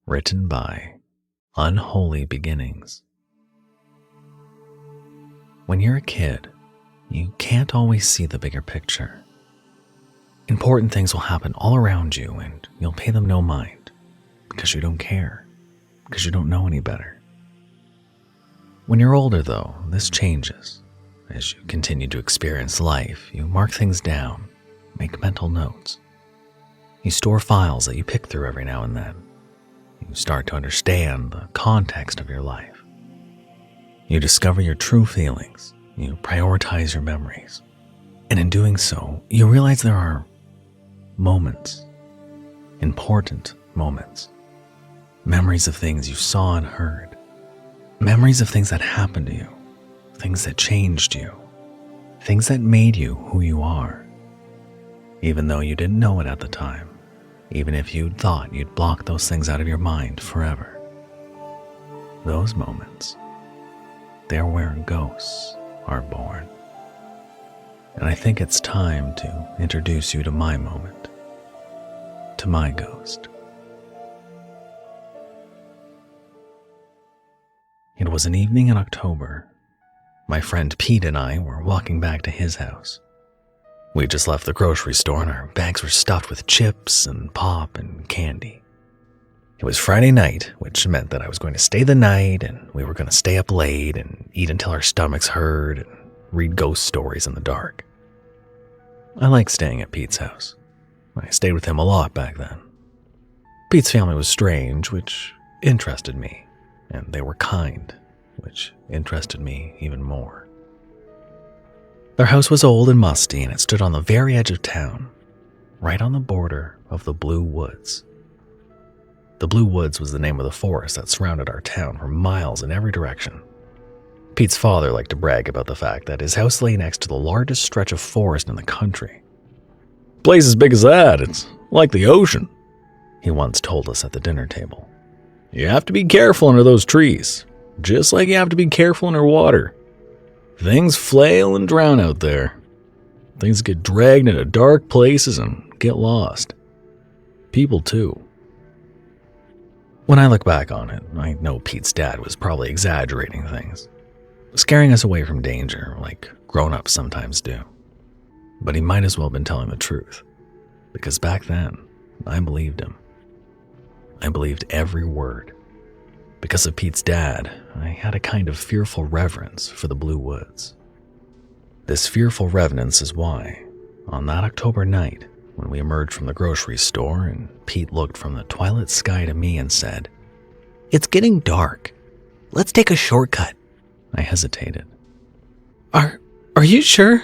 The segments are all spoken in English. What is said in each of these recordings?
Written by Unholy Beginnings. When you're a kid, you can't always see the bigger picture. Important things will happen all around you and you'll pay them no mind because you don't care, because you don't know any better. When you're older, though, this changes. As you continue to experience life, you mark things down, make mental notes. You store files that you pick through every now and then. You start to understand the context of your life. You discover your true feelings. You prioritize your memories. And in doing so, you realize there are moments, important moments, memories of things you saw and heard, memories of things that happened to you, things that changed you, things that made you who you are, even though you didn't know it at the time. Even if you'd thought you'd block those things out of your mind forever. Those moments, they're where ghosts are born. And I think it's time to introduce you to my moment, to my ghost. It was an evening in October. My friend Pete and I were walking back to his house. We just left the grocery store and our bags were stuffed with chips and pop and candy. It was Friday night, which meant that I was going to stay the night and we were going to stay up late and eat until our stomachs hurt and read ghost stories in the dark. I liked staying at Pete's house. I stayed with him a lot back then. Pete's family was strange, which interested me, and they were kind, which interested me even more. Their house was old and musty, and it stood on the very edge of town, right on the border of the Blue Woods. The Blue Woods was the name of the forest that surrounded our town for miles in every direction. Pete's father liked to brag about the fact that his house lay next to the largest stretch of forest in the country. "Place as big as that, it's like the ocean," he once told us at the dinner table. "You have to be careful under those trees, just like you have to be careful under water. Things flail and drown out there. Things get dragged into dark places and get lost. People too." When I look back on it, I know Pete's dad was probably exaggerating things, scaring us away from danger like grown-ups sometimes do. But he might as well have been telling the truth, because back then, I believed him. I believed every word. Because of Pete's dad, I had a kind of fearful reverence for the Blue Woods. This fearful reverence is why, on that October night, when we emerged from the grocery store and Pete looked from the twilight sky to me and said, "It's getting dark. Let's take a shortcut." I hesitated. Are you sure?"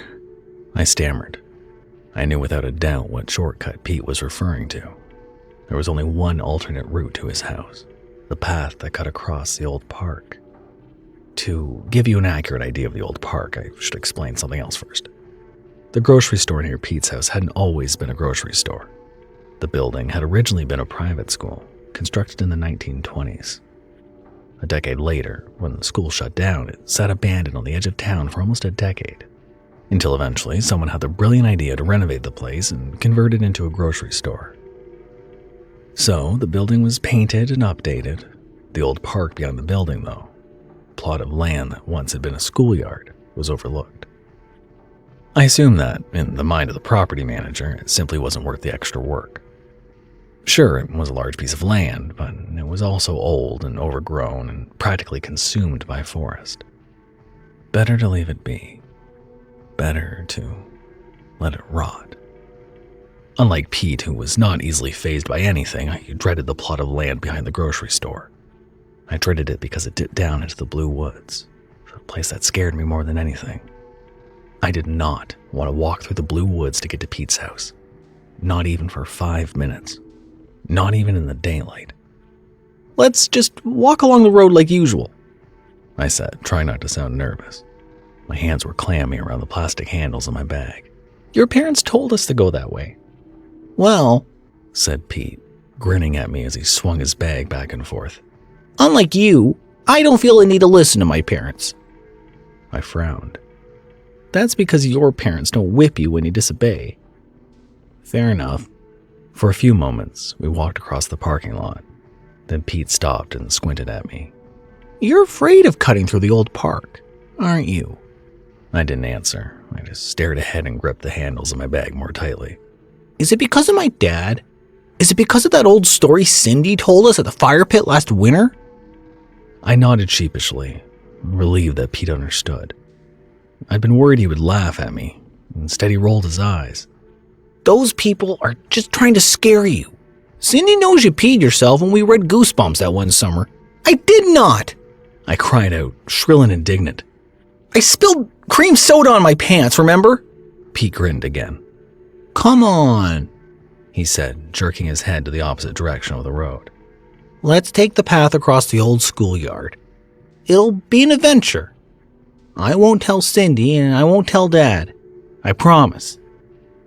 I stammered. I knew without a doubt what shortcut Pete was referring to. There was only one alternate route to his house. The path that cut across the old park. To give you an accurate idea of the old park, I should explain something else first. The grocery store near Pete's house hadn't always been a grocery store. The building had originally been a private school, constructed in the 1920s. A decade later, when the school shut down, it sat abandoned on the edge of town for almost a decade, until eventually someone had the brilliant idea to renovate the place and convert it into a grocery store. So, the building was painted and updated. The old park beyond the building, though, a plot of land that once had been a schoolyard, was overlooked. I assume that, in the mind of the property manager, it simply wasn't worth the extra work. Sure, it was a large piece of land, but it was also old and overgrown and practically consumed by forest. Better to leave it be. Better to let it rot. Unlike Pete, who was not easily fazed by anything, I dreaded the plot of land behind the grocery store. I dreaded it because it dipped down into the Blue Woods, a place that scared me more than anything. I did not want to walk through the Blue Woods to get to Pete's house. Not even for 5 minutes. Not even in the daylight. "Let's just walk along the road like usual," I said, trying not to sound nervous. My hands were clammy around the plastic handles of my bag. "Your parents told us to go that way." "Well," said Pete, grinning at me as he swung his bag back and forth, "unlike you, I don't feel a need to listen to my parents." I frowned. "That's because your parents don't whip you when you disobey." "Fair enough." For a few moments, we walked across the parking lot. Then Pete stopped and squinted at me. You're afraid of cutting through the old park, aren't you? I didn't answer. I just stared ahead and gripped the handles of my bag more tightly. Is it because of my dad? Is it because of that old story Cindy told us at the fire pit last winter? I nodded sheepishly, relieved that Pete understood. I'd been worried he would laugh at me. Instead, he rolled his eyes. Those people are just trying to scare you. Cindy knows you peed yourself when we read Goosebumps that one summer. I did not! I cried out, shrill and indignant. I spilled cream soda on my pants, remember? Pete grinned again. Come on, he said, jerking his head to the opposite direction of the road. Let's take the path across the old schoolyard. It'll be an adventure. I won't tell Cindy and I won't tell Dad. I promise.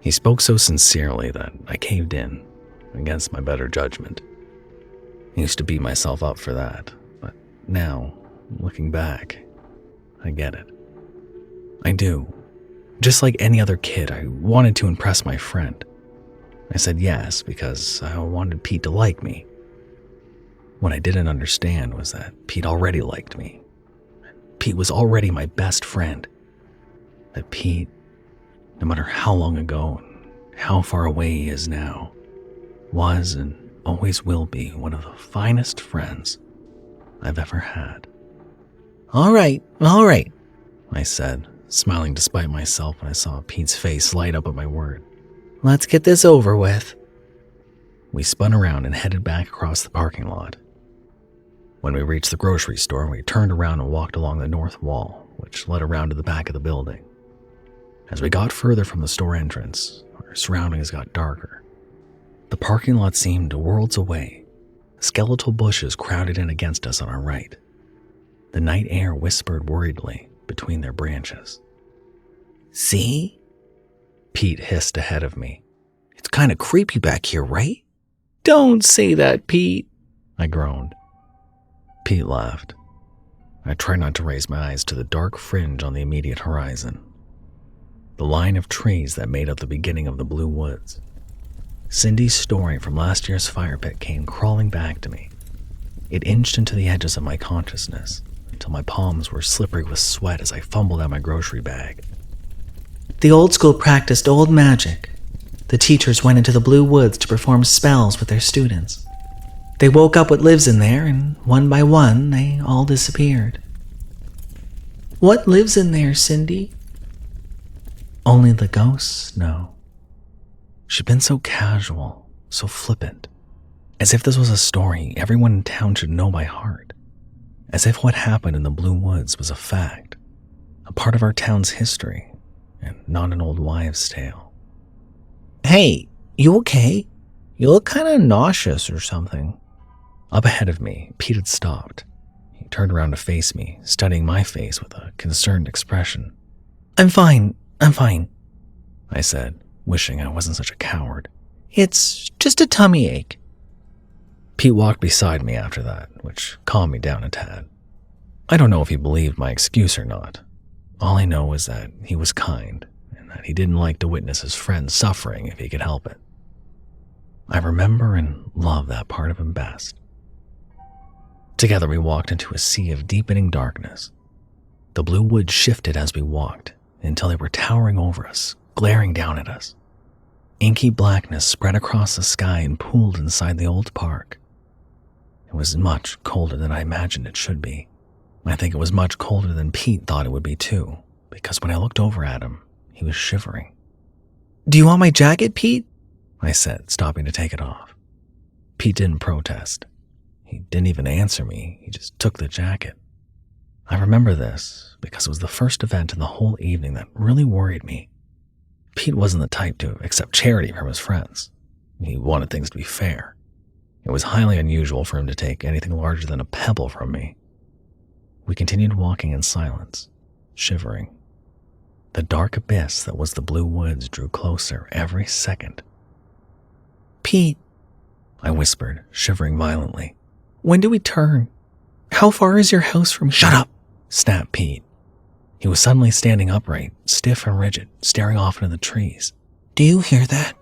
He spoke so sincerely that I caved in, against my better judgment. I used to beat myself up for that, but now, looking back, I get it. I do. Just like any other kid, I wanted to impress my friend. I said yes because I wanted Pete to like me. What I didn't understand was that Pete already liked me. Pete was already my best friend. That Pete, no matter how long ago and how far away he is now, was and always will be one of the finest friends I've ever had. All right, I said, smiling despite myself when I saw Pete's face light up at my word. Let's get this over with. We spun around and headed back across the parking lot. When we reached the grocery store, we turned around and walked along the north wall, which led around to the back of the building. As we got further from the store entrance, our surroundings got darker. The parking lot seemed worlds away. Skeletal bushes crowded in against us on our right. The night air whispered worriedly between their branches. See? Pete hissed ahead of me. It's kind of creepy back here, right? Don't say that, Pete, I groaned. Pete laughed. I tried not to raise my eyes to the dark fringe on the immediate horizon. The line of trees that made up the beginning of the blue woods. Cindy's story from last year's fire pit came crawling back to me. It inched into the edges of my consciousness until my palms were slippery with sweat as I fumbled out my grocery bag. The old school practiced old magic. The teachers went into the blue woods to perform spells with their students. They woke up what lives in there, and one by one, they all disappeared. What lives in there, Cindy? Only the ghosts know. She'd been so casual, so flippant, as if this was a story everyone in town should know by heart, as if what happened in the Blue Woods was a fact, a part of our town's history, and not an old wives' tale. Hey, you okay? You look kind of nauseous or something. Up ahead of me, Pete had stopped. He turned around to face me, studying my face with a concerned expression. I'm fine, I said, wishing I wasn't such a coward. It's just a tummy ache. Pete walked beside me after that, which calmed me down a tad. I don't know if he believed my excuse or not. All I know is that he was kind, and that he didn't like to witness his friend suffering if he could help it. I remember and love that part of him best. Together we walked into a sea of deepening darkness. The blue woods shifted as we walked, until they were towering over us, glaring down at us. Inky blackness spread across the sky and pooled inside the old park. It was much colder than I imagined it should be. I think it was much colder than Pete thought it would be too, because when I looked over at him, he was shivering. Do you want my jacket, Pete? I said, stopping to take it off. Pete didn't protest. He didn't even answer me, he just took the jacket. I remember this because it was the first event in the whole evening that really worried me. Pete wasn't the type to accept charity from his friends. He wanted things to be fair. It was highly unusual for him to take anything larger than a pebble from me. We continued walking in silence, shivering. The dark abyss that was the blue woods drew closer every second. Pete, I whispered, shivering violently. When do we turn? How far is your house from here? Shut up, snapped Pete. He was suddenly standing upright, stiff and rigid, staring off into the trees. Do you hear that?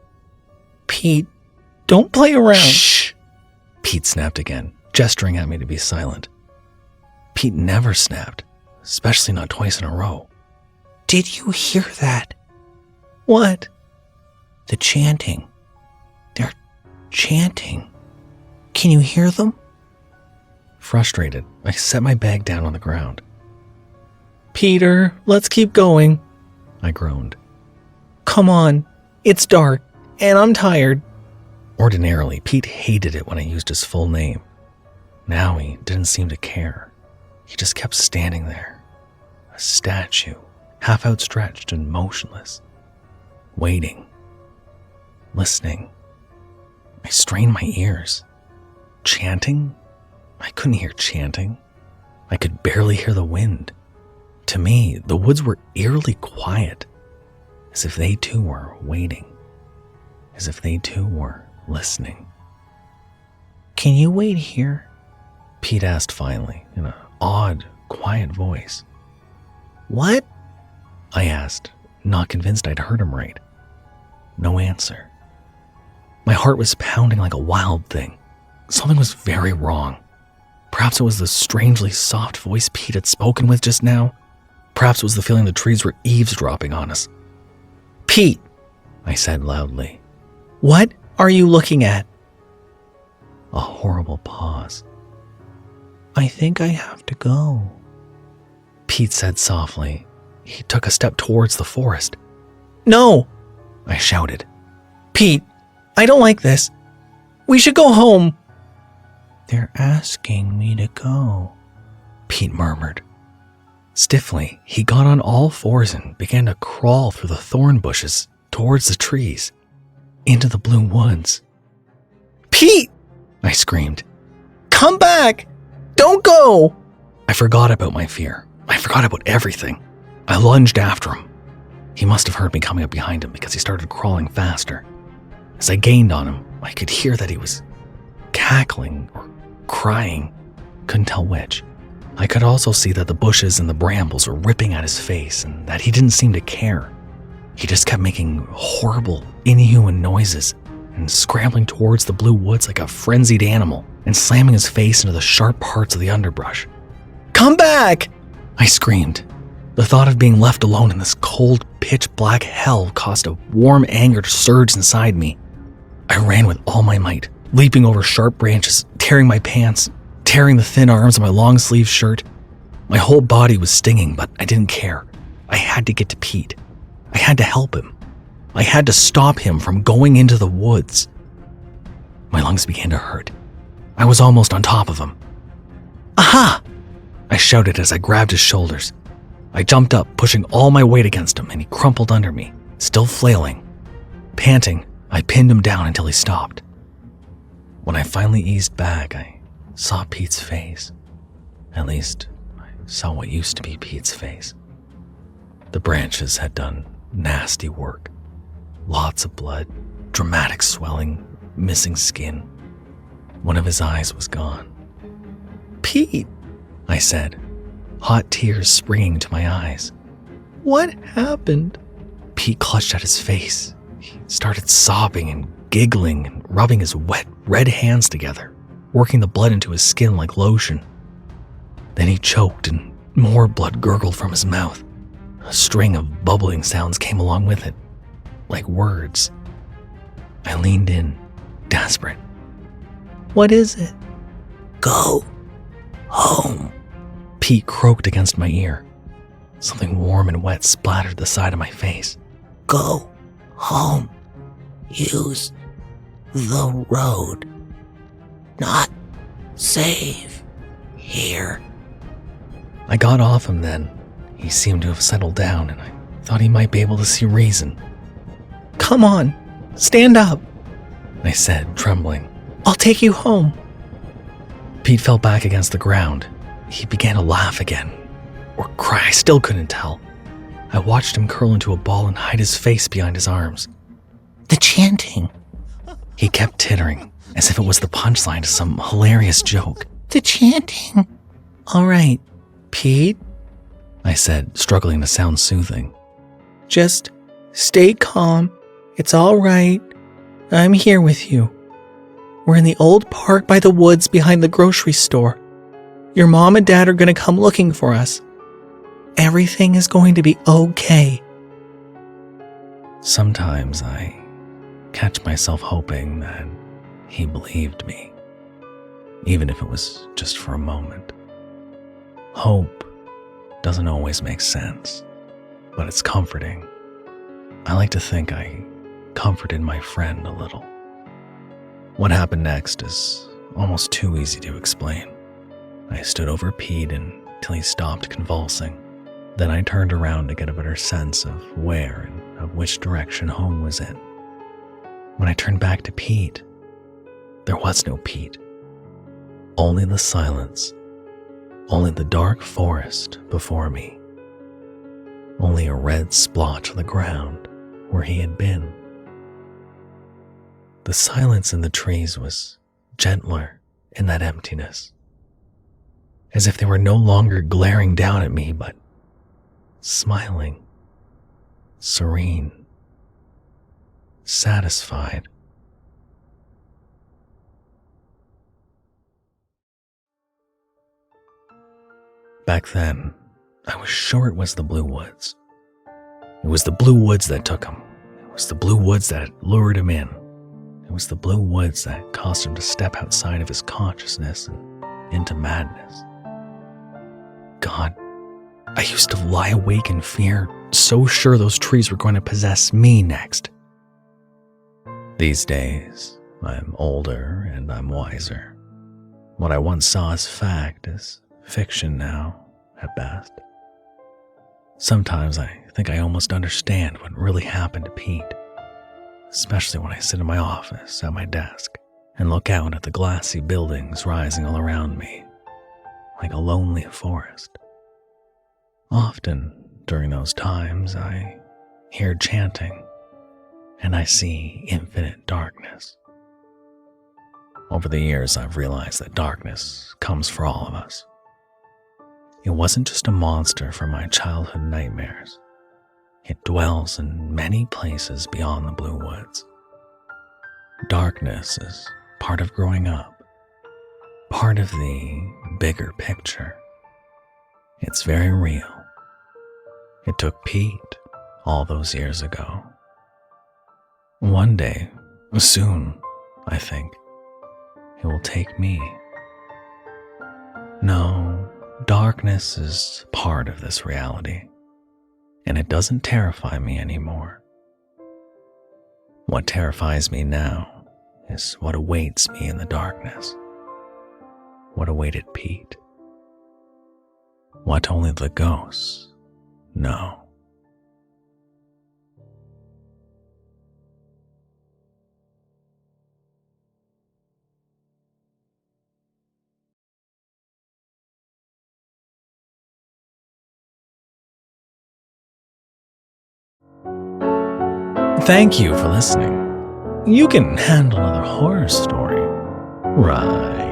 Pete, don't play around. Shh! Pete snapped again, gesturing at me to be silent. Pete never snapped, especially not twice in a row. Did you hear that? What? The chanting. They're chanting. Can you hear them? Frustrated, I set my bag down on the ground. Peter, let's keep going, I groaned. Come on, it's dark, and I'm tired. Ordinarily, Pete hated it when I used his full name. Now he didn't seem to care. He just kept standing there, a statue, half outstretched and motionless, waiting, listening. I strained my ears. Chanting? I couldn't hear chanting. I could barely hear the wind. To me, the woods were eerily quiet, as if they too were waiting, as if they too were listening. Can you wait here? Pete asked finally, in an odd, quiet voice. What? I asked, not convinced I'd heard him right. No answer. My heart was pounding like a wild thing. Something was very wrong. Perhaps it was the strangely soft voice Pete had spoken with just now. Perhaps it was the feeling the trees were eavesdropping on us. Pete, I said loudly. What are you looking at? A horrible pause. I think I have to go, Pete said softly. He took a step towards the forest. No, I shouted. Pete, I don't like this. We should go home. They're asking me to go, Pete murmured. Stiffly, he got on all fours and began to crawl through the thorn bushes towards the trees, into the blue woods. Pete! I screamed. Come back! Don't go! I forgot about my fear. I forgot about everything. I lunged after him. He must have heard me coming up behind him because he started crawling faster. As I gained on him, I could hear that he was cackling or crying. Couldn't tell which. I could also see that the bushes and the brambles were ripping at his face and that he didn't seem to care. He just kept making horrible, inhuman noises and scrambling towards the blue woods like a frenzied animal and slamming his face into the sharp parts of the underbrush. Come back! I screamed. The thought of being left alone in this cold, pitch-black hell caused a warm anger to surge inside me. I ran with all my might, leaping over sharp branches, tearing my pants, tearing the thin arms of my long-sleeved shirt. My whole body was stinging, but I didn't care. I had to get to Pete. I had to help him. I had to stop him from going into the woods. My lungs began to hurt. I was almost on top of him. Aha! I shouted as I grabbed his shoulders. I jumped up, pushing all my weight against him, and he crumpled under me, still flailing. Panting, I pinned him down until he stopped. When I finally eased back, I saw Pete's face. At least, I saw what used to be Pete's face. The branches had done nasty work. Lots of blood, dramatic swelling, missing skin. One of his eyes was gone. Pete, I said, hot tears springing to my eyes. What happened? Pete clutched at his face. He started sobbing and giggling and rubbing his wet, red hands together, working the blood into his skin like lotion. Then he choked and more blood gurgled from his mouth. A string of bubbling sounds came along with it, like words. I leaned in, desperate. What is it? Go home, Pete croaked against my ear. Something warm and wet splattered the side of my face. Go home. Use the road. Not safe here. I got off him then. He seemed to have settled down, and I thought he might be able to see reason. Come on, stand up, I said, trembling. I'll take you home. Pete fell back against the ground. He began to laugh again, or cry, I still couldn't tell. I watched him curl into a ball and hide his face behind his arms. The chanting. He kept tittering, as if it was the punchline to some hilarious joke. The chanting. All right, Pete, I said, struggling to sound soothing. Just stay calm. It's all right. I'm here with you. We're in the old park by the woods behind the grocery store. Your mom and dad are going to come looking for us. Everything is going to be okay." Sometimes I catch myself hoping that he believed me, even if it was just for a moment. Hope doesn't always make sense, but it's comforting. I like to think I comforted my friend a little. What happened next is almost too easy to explain. I stood over Pete until he stopped convulsing. Then I turned around to get a better sense of where and of which direction home was in. When I turned back to Pete, there was no Pete. Only the silence. Only the dark forest before me. Only a red splotch on the ground where he had been. The silence in the trees was gentler in that emptiness, as if they were no longer glaring down at me, but smiling, serene, satisfied. Back then, I was sure it was the Blue Woods. It was the Blue Woods that took him. It was the Blue Woods that lured him in. It was the Blue Woods that caused him to step outside of his consciousness and into madness. God, I used to lie awake in fear, so sure those trees were going to possess me next. These days, I'm older and I'm wiser. What I once saw as fact is fiction now, at best. Sometimes I think I almost understand what really happened to Pete, especially when I sit in my office at my desk and look out at the glassy buildings rising all around me, like a lonely forest. Often during those times, I hear chanting, and I see infinite darkness. Over the years, I've realized that darkness comes for all of us. It wasn't just a monster from my childhood nightmares. It dwells in many places beyond the Blue Woods. Darkness is part of growing up, part of the bigger picture. It's very real. It took Pete all those years ago. One day, soon, I think, it will take me. No, darkness is part of this reality, and it doesn't terrify me anymore. What terrifies me now is what awaits me in the darkness. What awaited Pete. What only the ghosts know. Thank you for listening. You can handle another horror story, right?